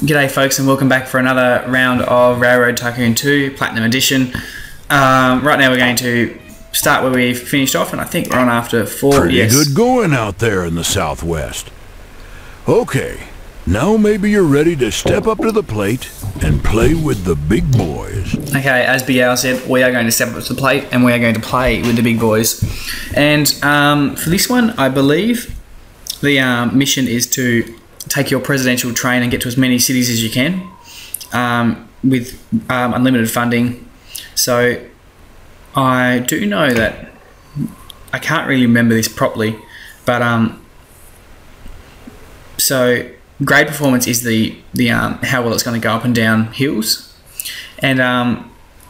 G'day folks, and welcome back for another round of Railroad Tycoon 2 Platinum Edition. Right now we're going to start where we finished off, and I think we're on after 4. Pretty good going out there in the southwest. Okay, now maybe you're ready to step up to the plate and play with the big boys. Okay, as Big Al said, we are going to step up to the plate and we are going to play with the big boys. And for this one, I believe the mission is to take your presidential train and get to as many cities as you can with unlimited funding. So I do know that I can't really remember this properly, but so grade performance is the how well it's going to go up and down hills, and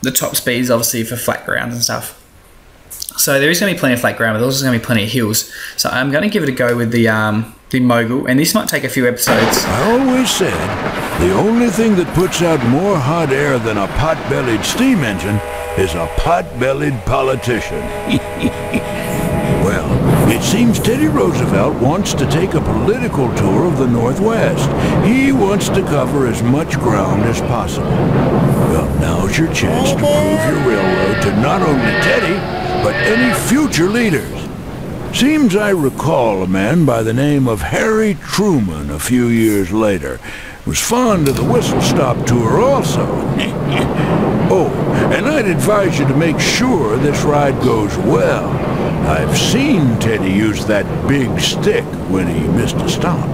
the top speed is obviously for flat grounds and stuff. So there is going to be plenty of flat ground, but there's also going to be plenty of hills. So I'm going to give it a go with the mogul, and this might take a few episodes. I always said the only thing that puts out more hot air than a pot-bellied steam engine is a pot-bellied politician. Well, it seems Teddy Roosevelt wants to take a political tour of the Northwest. He wants to cover as much ground as possible. Well, now's your chance to prove your railroad to not only Teddy, but any future leaders. Seems I recall a man by the name of Harry Truman a few years later. Was fond of the whistle-stop tour also. Oh, and I'd advise you to make sure this ride goes well. I've seen Teddy use that big stick when he missed a stop.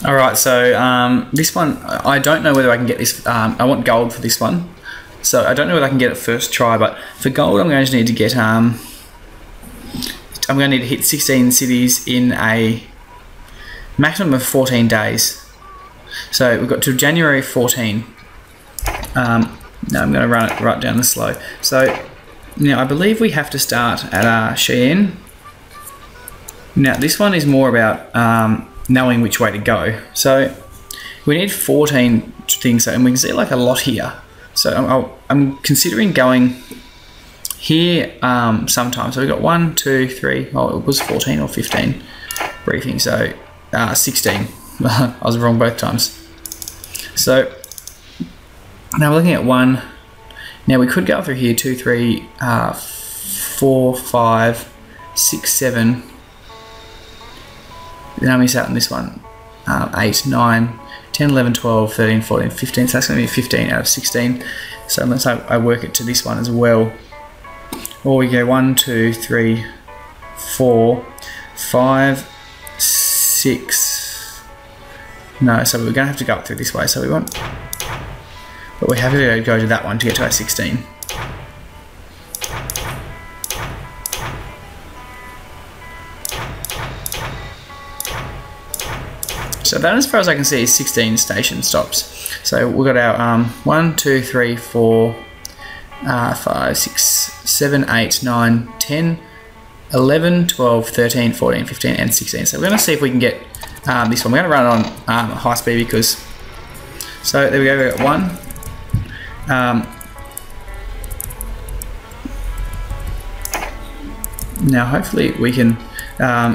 Alright, so this one, I don't know whether I can get this. I want gold for this one. So I don't know whether I can get it first try, but for gold I'm going to need to get I'm going to need to hit 16 cities in a maximum of 14 days. So we've got to January 14. Now I'm going to run it right down the slow. So now I believe we have to start at Cheyenne. Now this one is more about knowing which way to go. So we need 14 things, and we can see like a lot here. So I'm considering going here sometime. So we've got 1, 2, 3, oh it was 14 or 15 briefing, so 16. I was wrong both times. So now we're looking at 1. Now we could go through here 2, 3, 4, 5, 6, 7. Then I miss out on this one. 8, 9, 10, 11, 12, 13, 14, 15. So that's going to be 15 out of 16. So unless I work it to this one as well. Or we go 1, 2, 3, 4, 5, 6. No, so we're going to have to go up through this way. So we want, but we have to go to that one to get to our 16. So that, as far as I can see, is 16 station stops. So we've got our 1, 2, 3, 4, 5, 6, 7, 8, 9, 10, 11, 12, 13, 14, 15, and 16. So we're going to see if we can get this one. We're going to run it on high speed because... So there we go, we've got 1. Now hopefully we can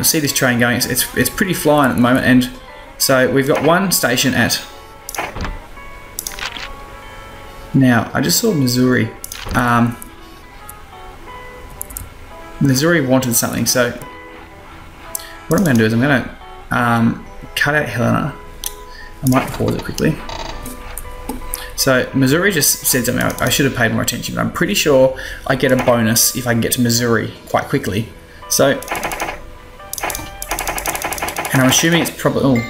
see this train going. It's pretty flying at the moment, and so we've got 1 station at... Now, I just saw Missouri. Missouri wanted something, so what I'm going to do is I'm going to cut out Helena. I might pause it quickly. So Missouri just said something. I should have paid more attention, but I'm pretty sure I get a bonus if I can get to Missouri quite quickly. So, and I'm assuming it's probably...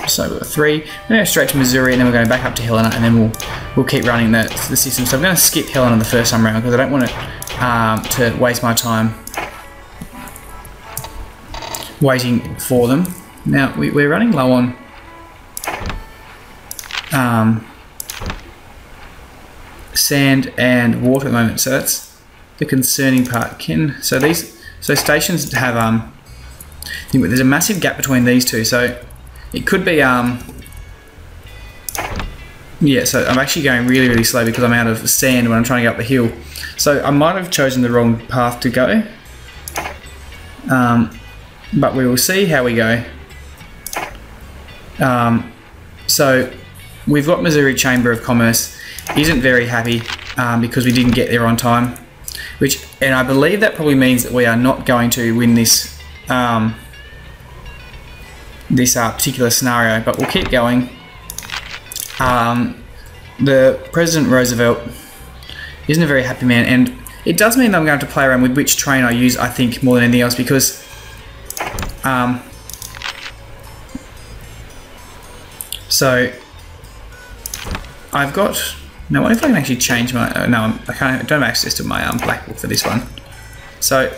so we've got 3. We're going to go straight to Missouri, and then we're going back up to Helena, and then we'll keep running the system. So I'm going to skip Helena the first time around because I don't want it to waste my time waiting for them. Now we're running low on sand and water at the moment, so that's the concerning part. So stations have there's a massive gap between these two, so it could be yeah, so I'm actually going really, really slow because I'm out of sand when I'm trying to get up the hill. So I might have chosen the wrong path to go. But we will see how we go. So we've got Missouri Chamber of Commerce isn't very happy because we didn't get there on time, and I believe that probably means that we are not going to win this particular scenario, but we'll keep going. The President Roosevelt isn't a very happy man, and it does mean that I'm going to have to play around with which train I use, I think, more than anything else, because so I've got, now what if I can actually change my, no, I don't have access to my black book for this one. So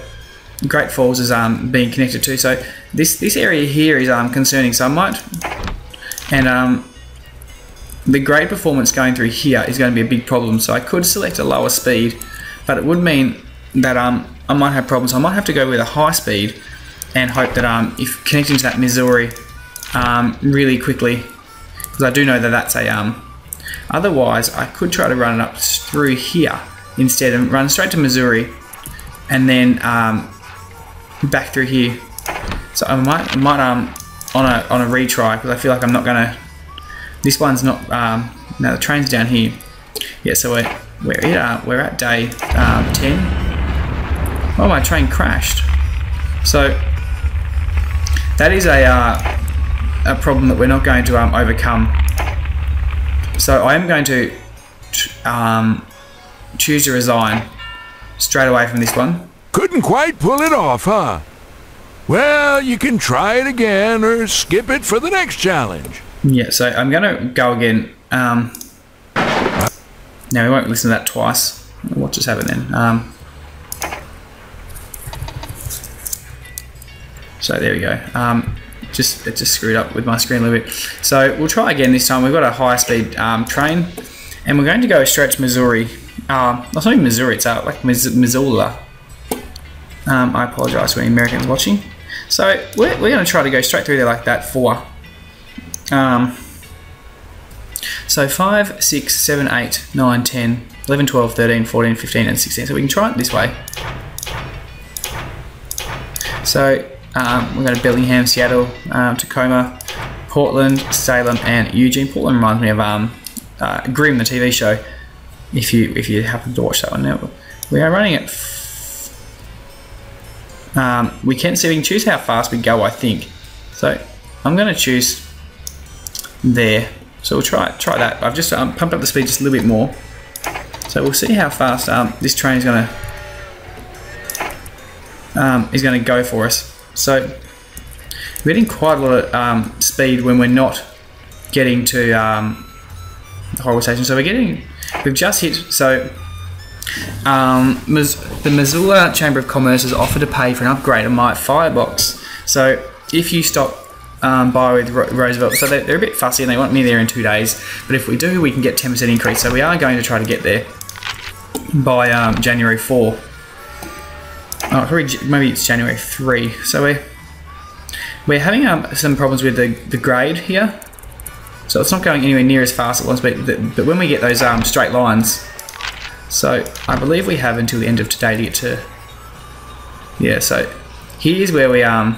Great Falls is being connected to, so this area here is concerning, so I might, and the grade performance going through here is going to be a big problem, so I could select a lower speed, but it would mean that I might have problems. I might have to go with a high speed and hope that if connecting to that Missouri really quickly, because I do know that that's a otherwise I could try to run it up through here instead and run straight to Missouri and then back through here. So I might on a retry, because I feel like I'm not gonna. This one's not. Now the train's down here. Yeah, so we're at day 10. Oh, my train crashed. So that is a problem that we're not going to overcome. So I am going to choose to resign straight away from this one. Couldn't quite pull it off, huh? Well, you can try it again or skip it for the next challenge. Yeah, so I'm going to go again. Now we won't listen to that twice. What just happened then? So there we go. It just screwed up with my screen a little bit. So we'll try again this time. We've got a high speed train, and we're going to go straight to Missouri. It's not even Missouri, it's like Missoula. I apologise for any Americans watching. So we're going to try to go straight through there like that for so 5, 6, 7, 8, 9, 10, 11, 12, 13, 14, 15 and 16. So we can try it this way. So we're going to Bellingham, Seattle, Tacoma, Portland, Salem and Eugene. Portland reminds me of Grimm, the TV show, if you happen to watch that one. Now we are running it. We can choose how fast we go, I think. So I'm going to choose there. So we'll try that. I've just pumped up the speed just a little bit more. So we'll see how fast this train is going to go for us. So we're getting quite a lot of speed when we're not getting to the Horrible Station. So we've just hit. So the Missoula Chamber of Commerce has offered to pay for an upgrade of my firebox. So if you stop by with Roosevelt, so they're a bit fussy and they want me there in 2 days, but if we do, we can get 10% increase. So we are going to try to get there by January 4. Oh, maybe it's January 3. So we're having some problems with the grade here. So it's not going anywhere near as fast as it was, but when we get those straight lines, so I believe we have until the end of today to get to. Yeah, so here's where we're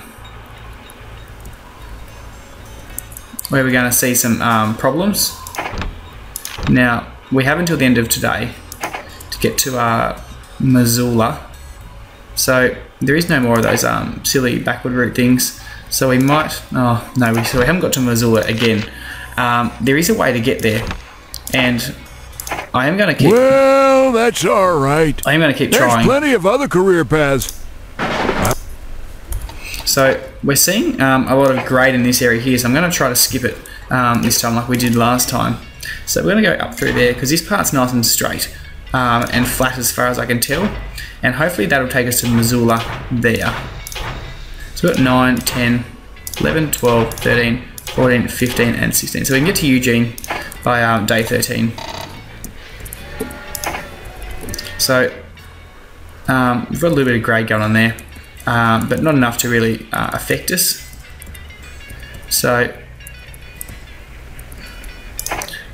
going to see some problems. Now we have until the end of today to get to Missoula. So there is no more of those silly backward route things. So we might. Oh no, we haven't got to Missoula again. There is a way to get there, and I am going to keep. Well, that's all right. I am going to keep trying. There's plenty of other career paths. So we're seeing a lot of grade in this area here, so I'm going to try to skip it this time like we did last time. So we're going to go up through there because this part's nice and straight and flat as far as I can tell, and hopefully that'll take us to Missoula there. So we've got 9, 10, 11, 12, 13, 14, 15 and 16. So we can get to Eugene by day 13. So we've got a little bit of grade going on there. But not enough to really affect us. So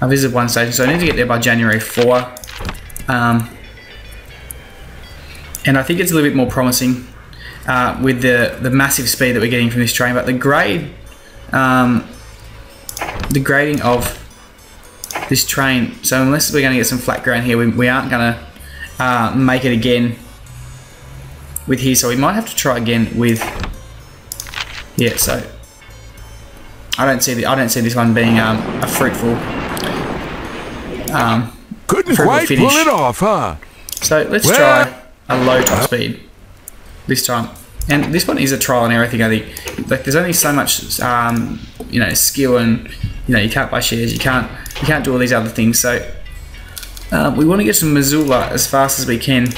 I visited one station, so I need to get there by January 4. And I think it's a little bit more promising with the massive speed that we're getting from this train, but the grade the grading of this train. So unless we're going to get some flat ground here, we aren't going to make it again with here. So we might have to try again with, yeah. So I don't see this one being a fruitful. Couldn't quite finish. pull it off, huh? So let's try a low top speed this time. And this one is a trial and error thing. I think like there's only so much you know, skill, and you know, you can't buy shares, you can't do all these other things. So we want to get some Missoula as fast as we can.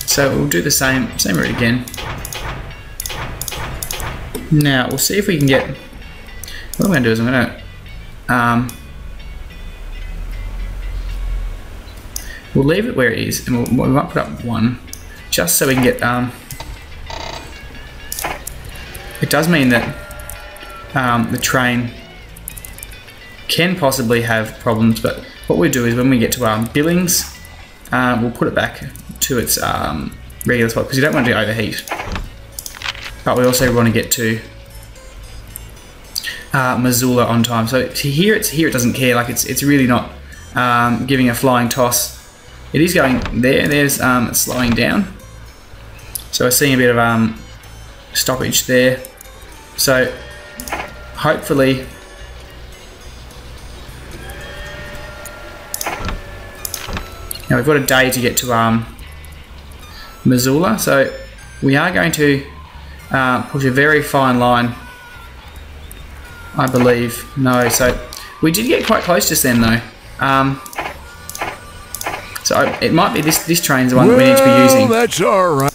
So we'll do the same route again. Now we'll see if we can get. What I'm going to do is I'm going to we'll leave it where it is, and we might put up 1, just so we can get. It does mean that the train can possibly have problems, but what we do is when we get to Billings, we'll put it back to its regular spot, because you don't want it to overheat. But we also want to get to Missoula on time. So here it doesn't care. Like it's really not giving a flying toss. It is going there. There's it's slowing down. So we're seeing a bit of stoppage there. So hopefully now we've got a day to get to Missoula. So we are going to push a very fine line, I believe. No, so we did get quite close just then though. So it might be this train's the one that we need to be using. That's all right.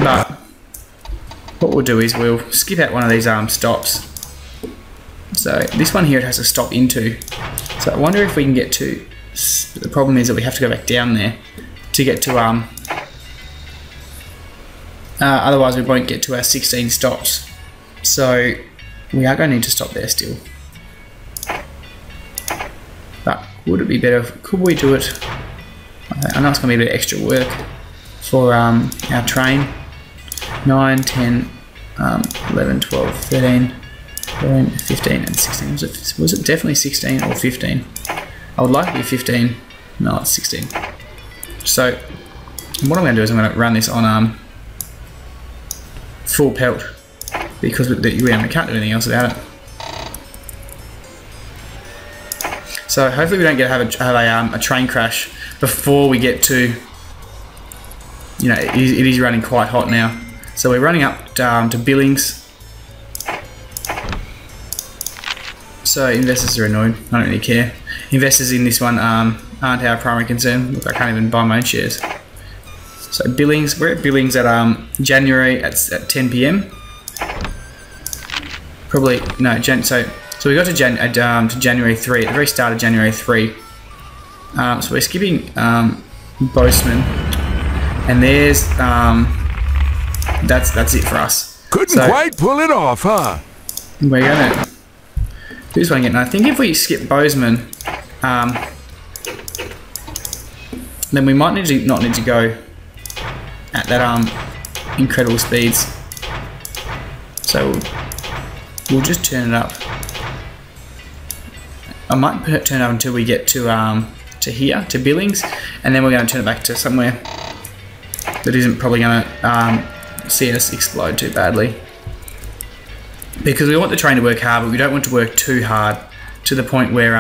But what we'll do is we'll skip out one of these stops. So this one here it has to stop into. So I wonder if we can get to. The problem is that we have to go back down there to get to. Otherwise we won't get to our 16 stops. So we are going to need to stop there still. But would it be better? Could we do it? I know it's going to be a bit of extra work for our train. 9, 10, 11, 12, 13, 14, 15 and 16. Was it definitely 16 or 15? I would like it to be 15. No, it's 16. So what I'm going to do is I'm going to run this on full pelt, because we can't do anything else without it. So hopefully we don't have a train crash before we get to. You know, it is running quite hot now. So we're running up to Billings. So investors are annoyed. I don't really care. Investors in this one aren't our primary concern. Look, I can't even buy my own shares. So Billings, we're at Billings at January at 10 PM. Probably no. So we got to January 3 at the very start of January 3. So we're skipping Bozeman, and there's that's it for us. Couldn't quite pull it off, huh? We're gonna do this one again. And I think if we skip Bozeman, then we might not need to go at that incredible speeds. So we'll just turn it up. I might turn it up until we get to here, to Billings, and then we're going to turn it back to somewhere that isn't probably going to see us explode too badly. Because we want the train to work hard, but we don't want to work too hard to the point where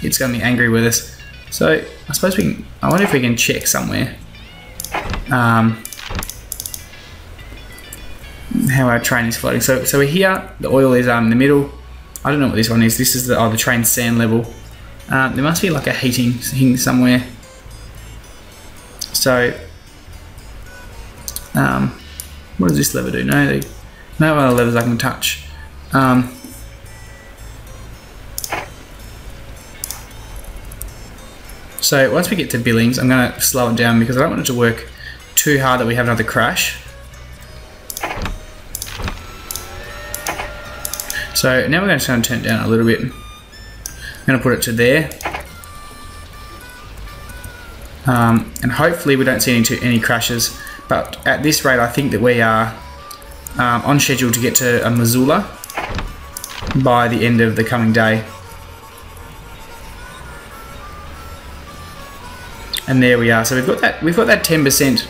it's going to be angry with us. So I suppose I wonder if we can check somewhere how our train is floating. So we're here, the oil is in the middle. I don't know what this one is. This is the train sand level. There must be like a heating thing somewhere. So what does this lever do? No other levers I can touch. So once we get to Billings, I'm going to slow it down because I don't want it to work too hard that we have another crash. So now we're going to turn it down a little bit. I'm going to put it to there. And hopefully we don't see any crashes. But at this rate, I think that we are on schedule to get to Missoula. by the end of the coming day. And there we are. So we've got that 10%.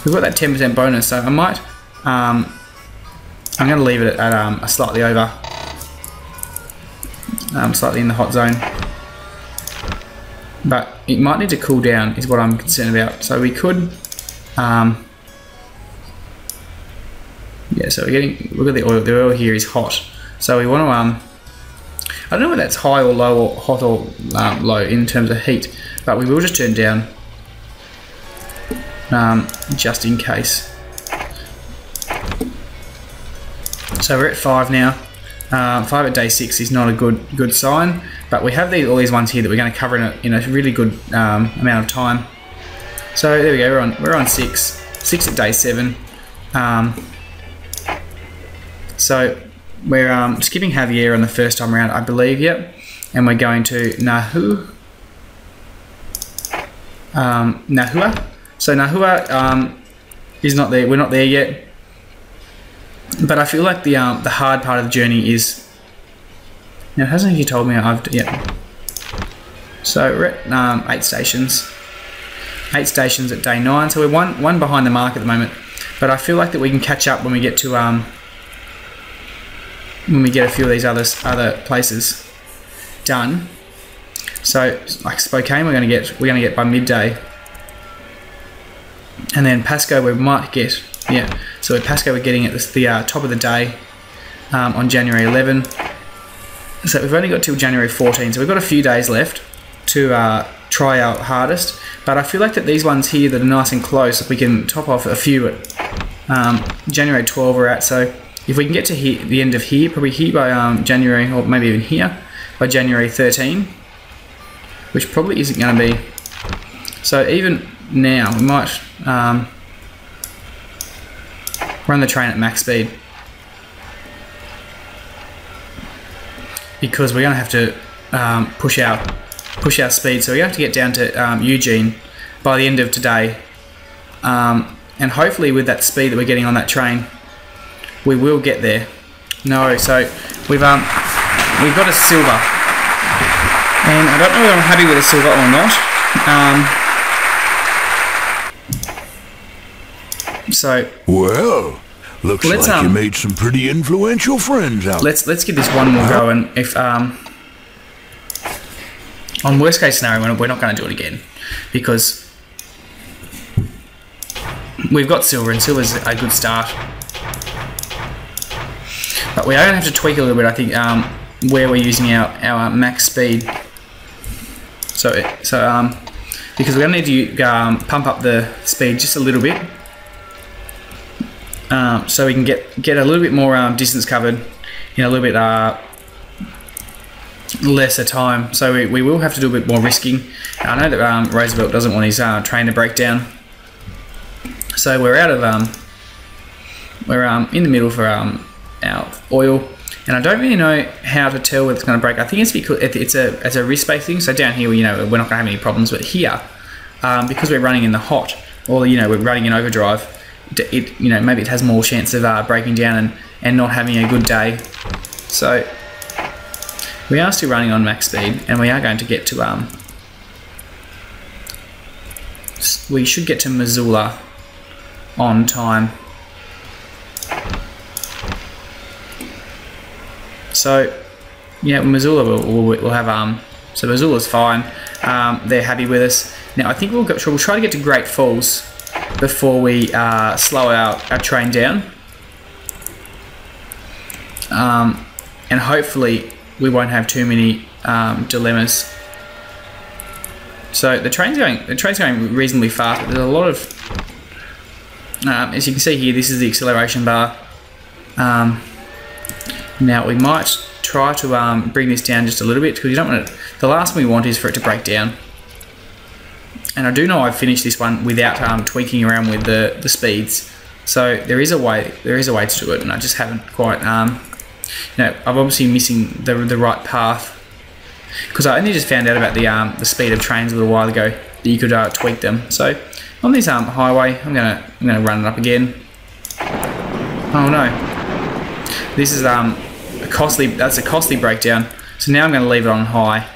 We've got that 10% bonus. So I might. I'm going to leave it at a slightly over. Slightly in the hot zone. But it might need to cool down, is what I'm concerned about. So we could. Yeah. So we're getting. Look at the oil. The oil here is hot. So we want to. I don't know whether that's high or low or hot or low in terms of heat, but we will just turn down just in case. So we're at 5 now. 5 at day 6 is not a good sign, but we have all these ones here that we're going to cover in a really good amount of time. So there we go. We're on 6. 6 at day 7. So we're skipping Javier on the first time around, I believe, yep. And we're going to Nahua. So Nahua is not there. We're not there yet. But I feel like the hard part of the journey is. Now, hasn't he told me yeah. So we're at 8 stations. 8 stations at day 9. So we're one behind the mark at the moment. But I feel like that we can catch up when we get to when we get a few of these other places done. So like Spokane, we're gonna get by midday, and then Pasco we might get So at Pasco we're getting at the top of the day on January 11. So we've only got till January 14. So we've got a few days left to try our hardest. But I feel like that these ones here that are nice and close, we can top off a few at January 12 we're at. So if we can get to the end of here, probably here by January, or maybe even here by January 13, which probably isn't going to be. So even now, we might run the train at max speed, because we're going to have to push our speed. So we have to get down to Eugene by the end of today, and hopefully with that speed that we're getting on that train, we will get there. No, so we've got a silver, and I don't know whether I'm happy with a silver or not. So well, looks like you made some pretty influential friends out. Let's give this one more go, and if on worst case scenario, we're not going to do it again, because we've got silver, and silver's a good start. But we are going to have to tweak a little bit, I think, where we're using our max speed. So because we're going to need to pump up the speed just a little bit, so we can get a little bit more distance covered in a little bit lesser time. So we will have to do a bit more risking. I know that Roosevelt doesn't want his train to break down, so we're out of we're in the middle for our oil, and I don't really know how to tell whether it's going to break. I think it's because it's a risk-based thing. So down here, we're not going to have any problems, but here, because we're running in the hot, or we're running in overdrive, maybe it has more chance of breaking down and not having a good day. So we are still running on max speed, and we are going to get to we should get to Missoula on time. So yeah, Missoula we'll have so Missoula's fine. They're happy with us. Now I think we'll try to get to Great Falls before we slow our train down, and hopefully we won't have too many dilemmas. So the train's going reasonably fast, but there's a lot of as you can see here, this is the acceleration bar. Now we might try to bring this down just a little bit, because you don't want it. The last thing we want is for it to break down. And I do know I've finished this one without tweaking around with the speeds. So there is a way to do it, and I just haven't quite. I'm obviously missing the right path, because I only just found out about the speed of trains a little while ago, that you could tweak them. So on this highway, I'm gonna run it up again. Oh no. this is a costly. That's a costly breakdown. So now I'm going to leave it on high.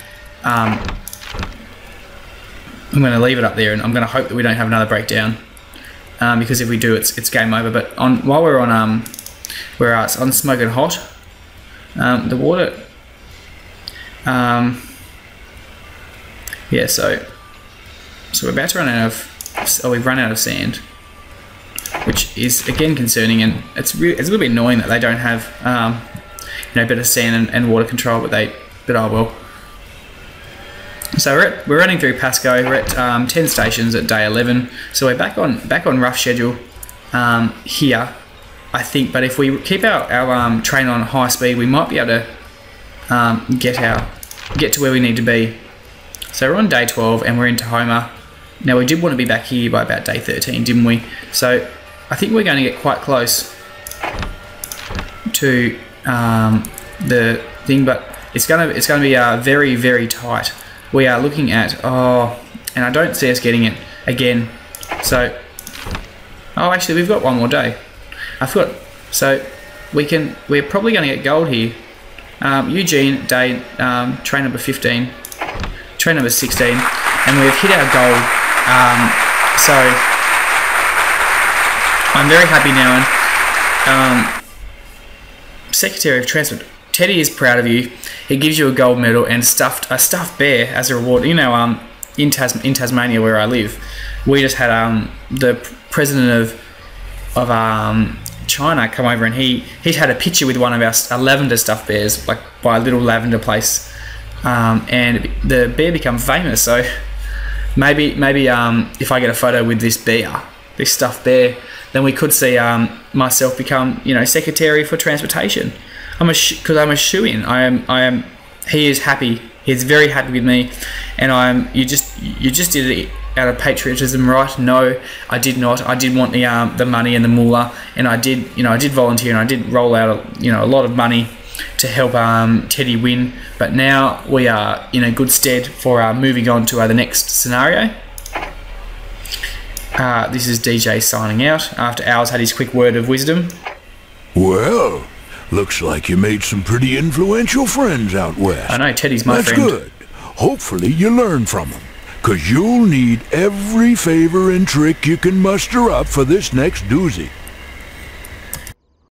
I'm going to leave it up there, and I'm going to hope that we don't have another breakdown. Because if we do, it's game over. But while we're on it's on smoking hot, the water. Yeah, so we're about to run out of. We've run out of sand, which is again concerning, and it's a little bit annoying that they don't have better sand and water control, but oh well. So we're running through Pasco. We're at 10 stations at day 11. So we're back on rough schedule here, I think. But if we keep our train on high speed, we might be able to get to where we need to be. So we're on day 12 and we're into Homer. Now we did want to be back here by about day 13, didn't we? So I think we're going to get quite close to the thing, but it's going to be very, very tight. We are looking at, and I don't see us getting it again. So, actually we've got one more day. I forgot. So we're probably going to get gold here. Eugene, day, train number 15, train number 16, and we've hit our goal. So I'm very happy now. And Secretary of Transport, Teddy is proud of you. He gives you a gold medal and a stuffed bear as a reward. You know, in Tasmania where I live, we just had the president of China come over, and he'd had a picture with one of our lavender stuffed bears, like by a little lavender place, and the bear become famous. So maybe if I get a photo with this stuffed bear, then we could see myself become Secretary for Transportation. Because I'm a shoo-in. He is happy. He's very happy with me, and you just did it out of patriotism, right? No, I did not. I did want the money and the moolah, and I did volunteer, and I did roll out a lot of money to help Teddy win. But now we are in a good stead for moving on to the next scenario. This is DJ signing out after Al's had his quick word of wisdom. Well, looks like you made some pretty influential friends out west. I know, Teddy's my friend. That's good. Hopefully you learn from them, 'cause you'll need every favor and trick you can muster up for this next doozy.